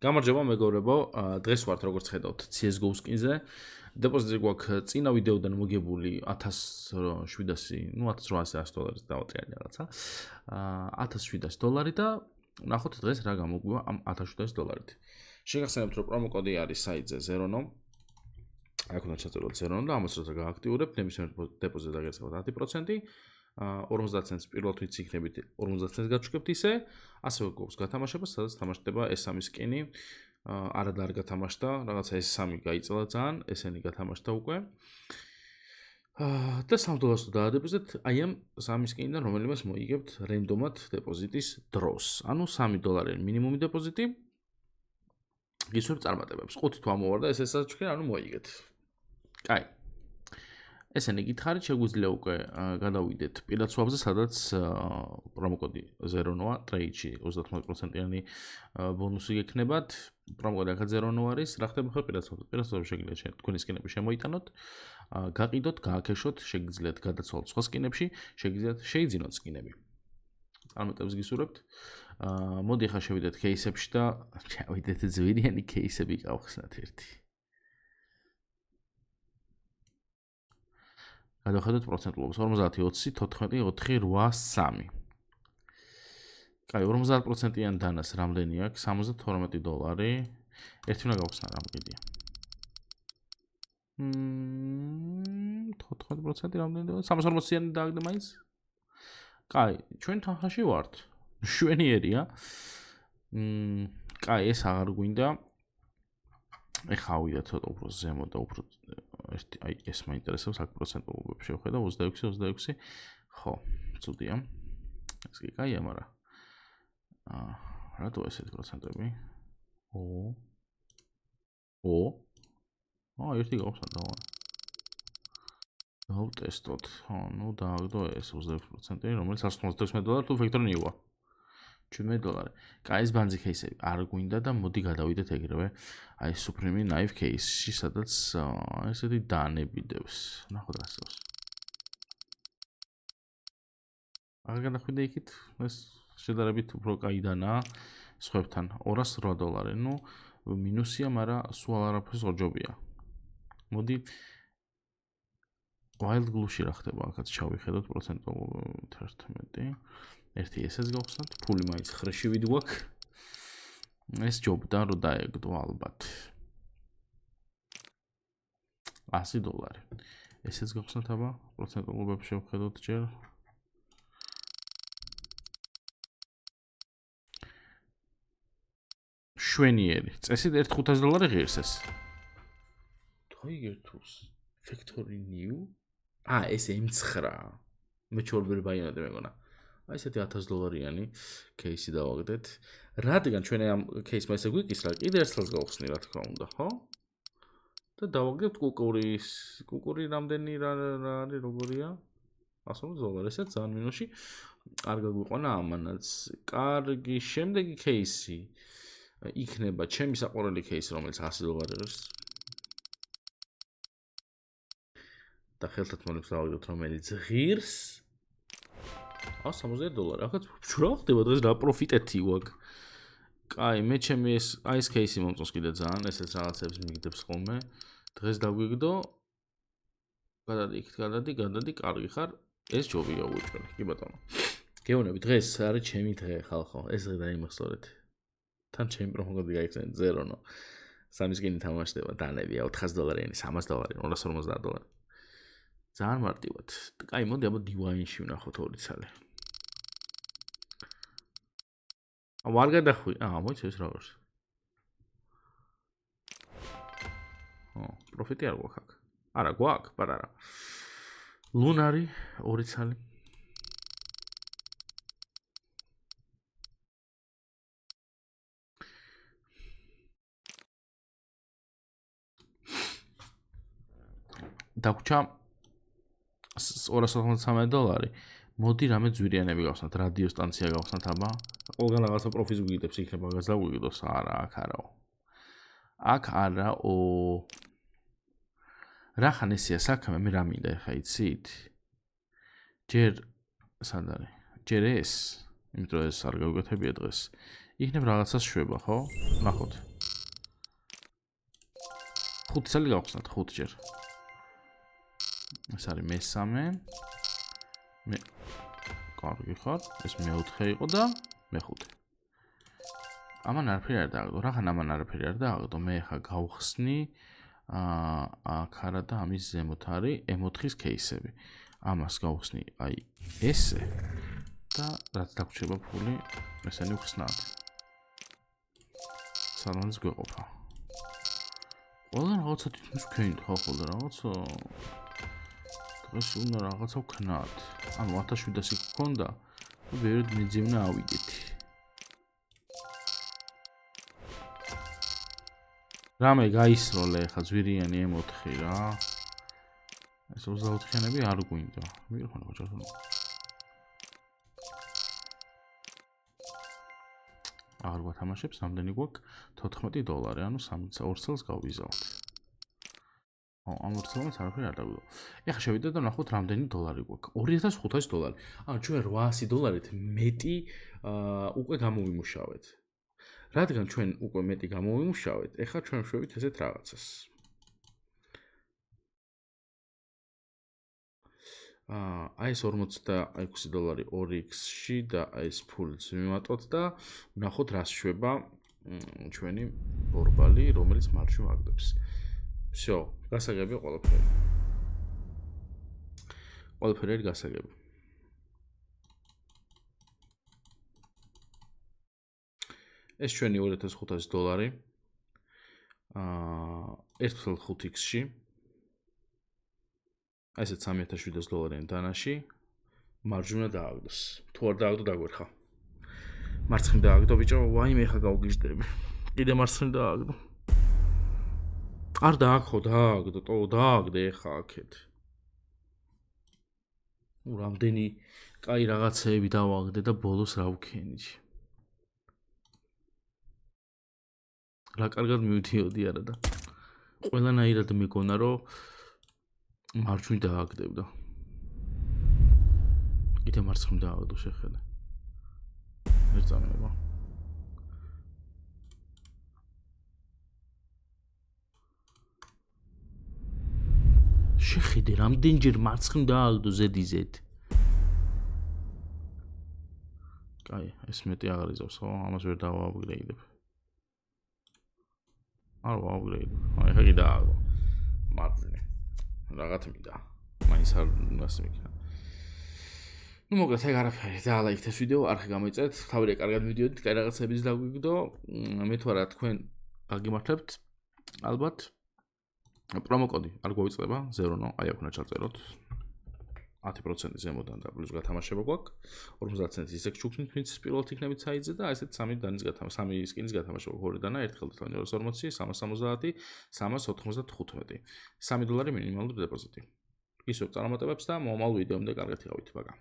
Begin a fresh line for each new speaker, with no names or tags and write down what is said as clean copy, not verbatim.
გამარჯობა მეგობრებო, დღეს ვართ როგორც ხედავთ CS:GO skin-ზე. დეპოზიტი გვაქვს წინა ვიდეოდან მოგებული 1700, ну 1800 $-ს დავაწერე რაღაცა. $1700 და ნახოთ დღეს რა გამოგვივა ამ $1700-ით. შეგახსენებთ რომ პრომოკოდი არის საიტზე Zerono. აქ უნდა ჩაწეროთ Zerono და ამას როცა გააქტიურებთ, ნებისმიერ დეპოზიტზე დაგერწევთ 10%. 50 ცენტს პირველ თვით იქნებით 50 ცენტს გაჩვენებთ ისე, ასევე გვაქვს გათამაშება, სადაც თამაშდება ეს სამი სკინი. არადა არ გათამაშდა, რაღაცა ეს სამი გაიწელა ძალიან, ესენი გათამაშდა უკვე. და $3 თუ დაადებოზეთ, აი ამ სამი სკინიდან რომელიმას მოიგებთ რენდომად დეპოზიტის დროს. ანუ $3 მინიმუმი დეპოზიტი. გისურვებთ წარმატებებს. 5 თვა მოვარდა, ეს საჩუქი, ანუ მოიგეთ. კაი. ესენი გითხარით, შეგვიძლია უკვე გადავიდეთ პირად სვაპზე, სადაც პრომოკოდი Zerono-ა, trade-ში 30%-იანი ბონუსი გექნებათ. პრომოკოდი აქაც Zerono არის, რა ხდება ხო პირად სვაპზე? პირად სვაპზე შეგიძლიათ თქვენი სკინები შემოიტანოთ, გაყიდოთ, გააკეშოთ, შეგიძლიათ გადაცვალოთ სხვა სკინებში, შეგიძლიათ შეიძინოთ სკინები. წარმატებებს გისურვებთ. მოდი ახლა შევიდეთ кейსებში და ჩავიდეთ ძვირიანი кейსები გავხსნათ ერთი. გადავხედოთ პროცენტულობას 50, 20, 14, 4, 8, 3. კაი, 50%-იან დანას რამდენი აქვს? $72. ერთი უნდა გავხსნა რა მგებია. 14% რამდენი? 340-იანი დააგდე მაინც? კაი, ჩვენ თანხაში ვართ. შვენიერია. კაი, ეს აღარ გვინდა. ეხა ავიდა ცოტა უფრო ზემო და უფრო აი ეს მაინტერესებს აქ პროცენტულობები შევხედა 26. ხო, ცუდია. ეს კი კაია, მაგრამ რატო ესეთი პროცენტები? ერთი გავხსნა და დავტესტოთ. ნუ დააგდო ეს 26%, რომელიც $186 თუ ფექტორი ნიუა. $17. კაი, ეს ბანძი кейსები არ გვინდა და მოდი გადავიდეთ ეგრევე. აი Supreme Knife case-ში, სადაც ესეთი დანები დევს. ნახოთ რა სწავს. აღარ გადახვიდე იქით, ეს შედარებით უფრო კაი დანაა სხვებთან. $208. ნუ მინუსია, მაგრამ სულ არაფერს ორჯობია. მოდი Wild Glue-ში რა ხდება, აქაც ჩავიხედოთ პროცენტულობით 11. ერთი ესეც გავხსნათ, ფული მაინც ხრეშივით გვაქვს. ეს ჯობდა რომ დაეგდო ალბათ. $100. ესეც გავხსნათ აბა, პროცენტულობებს შევხედოთ ჯერ. შვენიერი. წესით $500 ღირს ეს. თოიგერთუს. Factory New. ეს M9. მე ჩორბერ ბაიანად მეგონა. აი ესეთი $1000-იანი кейსი დავაგდეთ. რადგან ჩვენ ამ кейსმა ესე გვიკისრა, კიდე ერთ წელს გავხსნი რა თქმა უნდა, ხო? და დავაგდებთ კუკური რამდენი რა არის როგორია? $100. ესეც ძალიან მინუსში. არ გაგვიყვანა ამანაც. კარგი, შემდეგი кейსი იქნება ჩემი საყვარელი кейსი, რომელიც $100 ღირს. და ხელთათ მომებს დავაგდოთ რომელიც ღირს $70. ახაც რა ხდება დღეს რა პროფიტეთი გვაქვს. კაი, მე ჩემი ეს кейსი მომწონს კიდე ძალიან, ესეც რაღაცებს მიგდებს ხოლმე. დღეს დაგვიგდო. გადადი, კარგი ხარ. ეს ჯობია უჭველი, კი ბატონო. გეუბნები, დღეს არის ჩემი დღე, ხალხო. ეს დღე დაიმახსოვრეთ. თან ჩემი პრომოკოდი გაიხსენეთ Zerono. სამი სკინი თამაშდება, დანებია $400, $300, $250. ძალიან მარტივად. კაი, მოდი აბა Divine-ში ვნახოთ ორი ცალი. არ გადახვი. მოიცე ეს რაღაც. პროფიტი არ გვაქვს აქ. არა, გვაქვს, პარარა. ლუნარი ორი ცალი. დაგვრჩა $293. მოდი რამე ძვირიანები გავხსნათ, რადიო სტანცია გავხსნათ აბა. ყველგან რაღაცა პროფის გვიგდებს იქნება გას დაგვიგდოს. არა, აქ არაო. აქ არაო. რახან ესეა საქმე, მე რა მინდა ხა იცით? ჯერ სად არის? ჯერ ეს, იმიტომ რომ ეს არ გავგეთებია დღეს. იქნებ რაღაცას შვება, ხო? ნახოთ. 5 წელი გავხსნათ 5 ჯერ. ეს არის მესამე. მე კარგი ხარ, ეს მეოთხე იყო და მეხუთე. ამან არაფერი არ დააგდო. რახან ამან არაფერი არ დააგდო, მე ხა გავხსნი აქ არა და ამის ზემოთ არის M4-ის кейსები. ამას გავხსნი აი ესე და რაც დაგვრჩება ფული, ესენი ვხსნათ. სალონს გვეყოფა. ყველა რაღაცა თითქმის ვქენით ხოლმე რაღაცა დღეს უნდა რაღაცა ვქნათ. ანუ 1700 გქონდა, ვერდ მიძივნა ავიდეთი. რამე გაისროლე ხა ზვირიანი M4 რა. ეს 24-იანები არ გვინდა. მიყონა ხოჭო. აღარ გვათამაშებს, რამდენი გვაქვს? $14, ანუ 2 წელს გავიზავთ. ამ 2 წელს არაფერი არ დაგვიგო. ეხლა შევიდეთ და ნახოთ რამდენი $. გვაქვს. $2500. ანუ ჩვენ $800 მეტი უკვე გამოვიმუშავეთ. რადგან ჩვენ უკვე მეტი გამოვიმუშავეთ, ეხლა ჩვენ ვშვებით ესეთ რაღაცას. აი ეს $46 2x-ში და აი ეს ფულიც მივატოთ და ვნახოთ რას შვება ჩვენი ბორბალი, რომელიც მარჯვენა აგდებს. всё, გასაგებია ყველაფერი. ყველაფერი არის გასაგები. ეს ჩვენი $2500 1.5x-ში აი ესეც $3700-იან დანაში მარჯვენა დააგდოს. თუ არ დააგდო დაგვერხა. მარცხნივ დააგდო ბიჭო, ვაიმე ხა გავგიჟდები. კიდე მარცხნივ დააგდო. არ დააგხო, დააგდე ხა აქეთ. რამდენი კაი რაღაცეები დავაგდე და ბოლოს რა ვქენი. რა კარგად მივდიოდი არა და ყველანაირად მეკონა რომ მარჯვნივ დააგდებდა. კიდე მარცხნივ დააგდო შეხედე. ვერ წამება. შეხედე რამდენჯერ მარცხნივ დააგდო Z. კაი, ეს მეტი აღარ იზავს, ხო? ამას ვერ დავააპგრეიდებ. არ ვააპგრეიდებ. აი ხა კიდე დააგდო. მარჯვნივ. რაღაც მინდა. მაინც არ მას მიქნა. ნუ მოკლედ ეგ არაფერი და ლაიქეთ ეს ვიდეო, არხი გამოიწეთ. თავი კარგად მივიდიოდით, კაი რაღაცებიც დაგვიგდო. მე თუ არა თქვენ გაგიმართლებთ ალბათ პრომოკოდი არ გვაიწება 0, აი აქ უნდა ჩაწეროთ 10% ზემოდან და პლუს გათამაშება გვაქვს 50 ცენტის ისე ჩუქნით ვინც პირველად იქნებით საიტზე და ესეთ 3 დანის გათამაშება 3 სკინის გათამაშება ორი დანა ერთხელ 240 370 395 $3 მინიმალური დეპოზიტი. ისევ წარმატებებს და მომავალ ვიდეომდე კარგად იყავით, ბაგა.